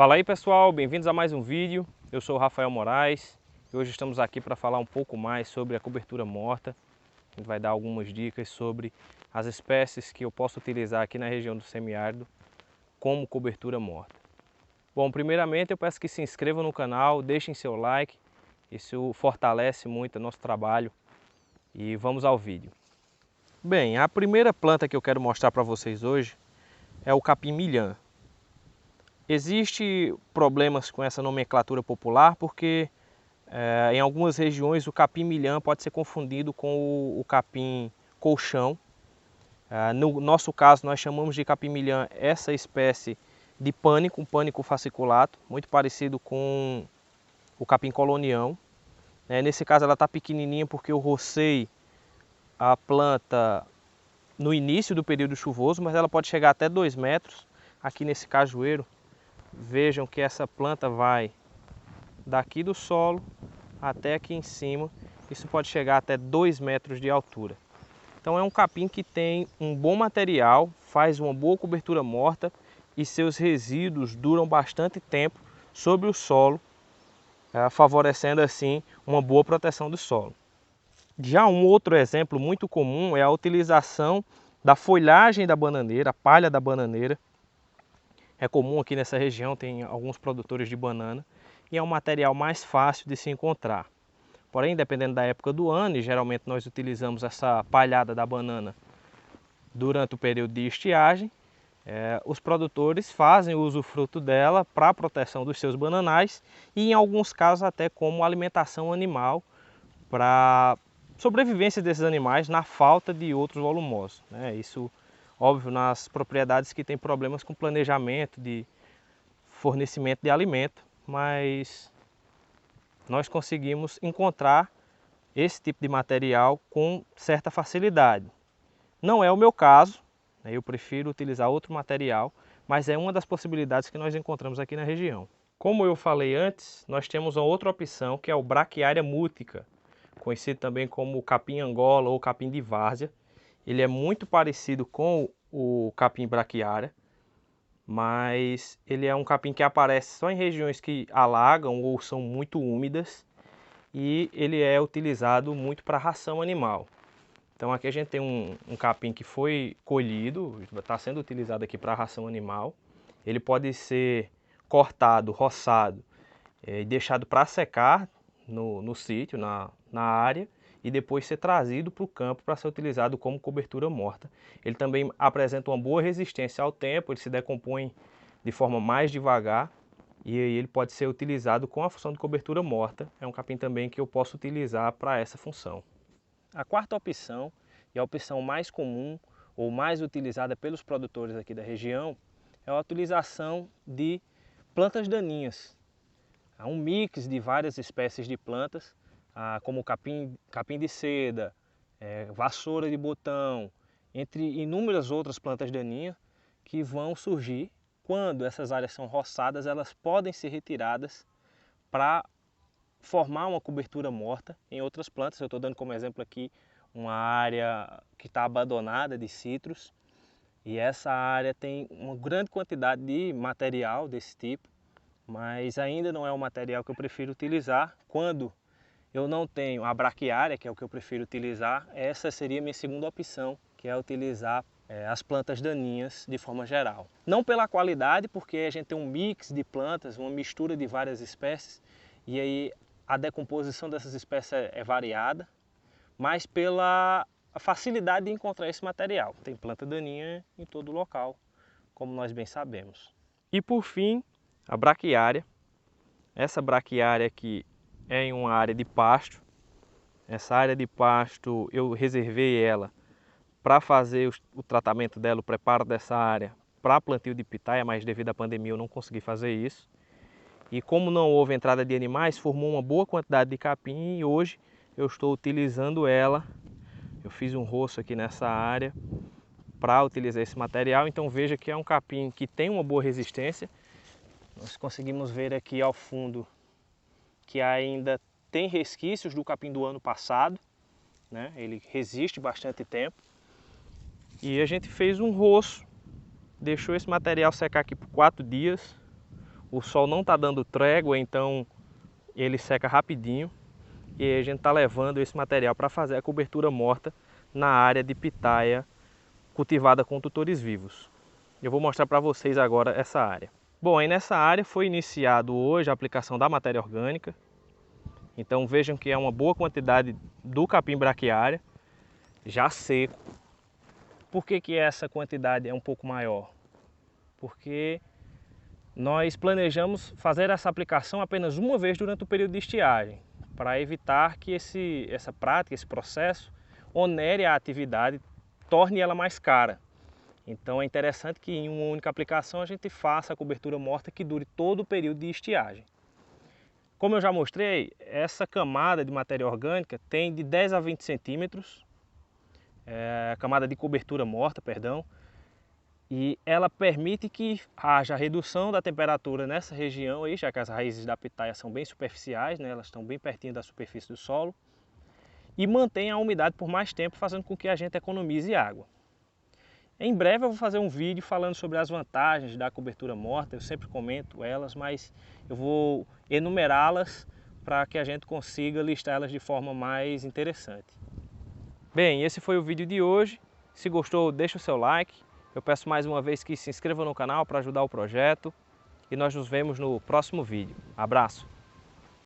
Fala aí pessoal, bem-vindos a mais um vídeo. Eu sou o Rafael Moraes e hoje estamos aqui para falar um pouco mais sobre a cobertura morta. A gente vai dar algumas dicas sobre as espécies que eu posso utilizar aqui na região do semiárido como cobertura morta. Bom, primeiramente eu peço que se inscrevam no canal, deixem seu like, isso fortalece muito o nosso trabalho e vamos ao vídeo. Bem, a primeira planta que eu quero mostrar para vocês hoje é o capim-milhã. Existem problemas com essa nomenclatura popular porque em algumas regiões o capim-milhã pode ser confundido com o capim-colchão. No nosso caso nós chamamos de capim-milhã essa espécie de pânico, um pânico fasciculato, muito parecido com o capim-colonião. Nesse caso ela está pequenininha porque eu rocei a planta no início do período chuvoso, mas ela pode chegar até 2 metros. Aqui nesse cajueiro, vejam que essa planta vai daqui do solo até aqui em cima. Isso pode chegar até 2 metros de altura. Então é um capim que tem um bom material, faz uma boa cobertura morta e seus resíduos duram bastante tempo sobre o solo, favorecendo assim uma boa proteção do solo. Já um outro exemplo muito comum é a utilização da folhagem da bananeira, a palha da bananeira. É comum aqui nessa região, tem alguns produtores de banana e é um material mais fácil de se encontrar. Porém, dependendo da época do ano, e geralmente nós utilizamos essa palhada da banana durante o período de estiagem, os produtores fazem o usufruto dela para a proteção dos seus bananais e em alguns casos até como alimentação animal para sobrevivência desses animais na falta de outros volumosos. Isso, óbvio, nas propriedades que têm problemas com planejamento de fornecimento de alimento, mas nós conseguimos encontrar esse tipo de material com certa facilidade. Não é o meu caso, eu prefiro utilizar outro material, mas é uma das possibilidades que nós encontramos aqui na região. Como eu falei antes, nós temos uma outra opção que é o Braquiária mútica, conhecido também como capim Angola ou capim de várzea. Ele é muito parecido com o capim braquiária, mas ele é um capim que aparece só em regiões que alagam ou são muito úmidas e ele é utilizado muito para ração animal. Então aqui a gente tem um capim que foi colhido, está sendo utilizado aqui para ração animal. Ele pode ser cortado, roçado e deixado para secar no sítio, na área, e depois ser trazido para o campo para ser utilizado como cobertura morta. Ele também apresenta uma boa resistência ao tempo, ele se decompõe de forma mais devagar e aí ele pode ser utilizado com a função de cobertura morta. É um capim também que eu posso utilizar para essa função. A quarta opção, e a opção mais comum ou mais utilizada pelos produtores aqui da região, é a utilização de plantas daninhas. Há um mix de várias espécies de plantas, como capim de seda, vassoura de botão, entre inúmeras outras plantas daninhas que vão surgir. Quando essas áreas são roçadas, elas podem ser retiradas para formar uma cobertura morta em outras plantas. Eu estou dando como exemplo aqui uma área que está abandonada de citros, e essa área tem uma grande quantidade de material desse tipo, mas ainda não é o material que eu prefiro utilizar. Quando eu não tenho a braquiária, que é o que eu prefiro utilizar, essa seria a minha segunda opção, que é utilizar as plantas daninhas de forma geral. Não pela qualidade, porque a gente tem um mix de plantas, uma mistura de várias espécies, e aí a decomposição dessas espécies é variada, mas pela facilidade de encontrar esse material. Tem planta daninha em todo local, como nós bem sabemos. E por fim, a braquiária. Essa braquiária aqui é em uma área de pasto. Essa área de pasto eu reservei ela para fazer o tratamento dela, o preparo dessa área para plantio de pitaia, mas devido à pandemia eu não consegui fazer isso. E como não houve entrada de animais, formou uma boa quantidade de capim e hoje eu estou utilizando ela. Eu fiz um roço aqui nessa área para utilizar esse material, então veja que é um capim que tem uma boa resistência. Nós conseguimos ver aqui ao fundo que ainda tem resquícios do capim do ano passado, Ele resiste bastante tempo. E a gente fez um roço, deixou esse material secar aqui por 4 dias. o sol não está dando trégua, então ele seca rapidinho. E aí a gente está levando esse material para fazer a cobertura morta na área de pitaia cultivada com tutores vivos. Eu vou mostrar para vocês agora essa área. Bom, aí nessa área foi iniciado hoje a aplicação da matéria orgânica. Então vejam que é uma boa quantidade do capim braquiária, já seco. Por que essa quantidade é um pouco maior? Porque nós planejamos fazer essa aplicação apenas uma vez durante o período de estiagem, para evitar que essa prática, esse processo, onere a atividade, torne ela mais cara. Então é interessante que em uma única aplicação a gente faça a cobertura morta que dure todo o período de estiagem. Como eu já mostrei, essa camada de matéria orgânica tem de 10 a 20 centímetros, a camada de cobertura morta, perdão, e ela permite que haja redução da temperatura nessa região, aí, já que as raízes da pitaia são bem superficiais, né, elas estão bem pertinho da superfície do solo, e mantém a umidade por mais tempo, fazendo com que a gente economize água. Em breve eu vou fazer um vídeo falando sobre as vantagens da cobertura morta, eu sempre comento elas, mas eu vou enumerá-las para que a gente consiga listá-las de forma mais interessante. Bem, esse foi o vídeo de hoje. Se gostou, deixa o seu like. Eu peço mais uma vez que se inscreva no canal para ajudar o projeto. E nós nos vemos no próximo vídeo. Abraço!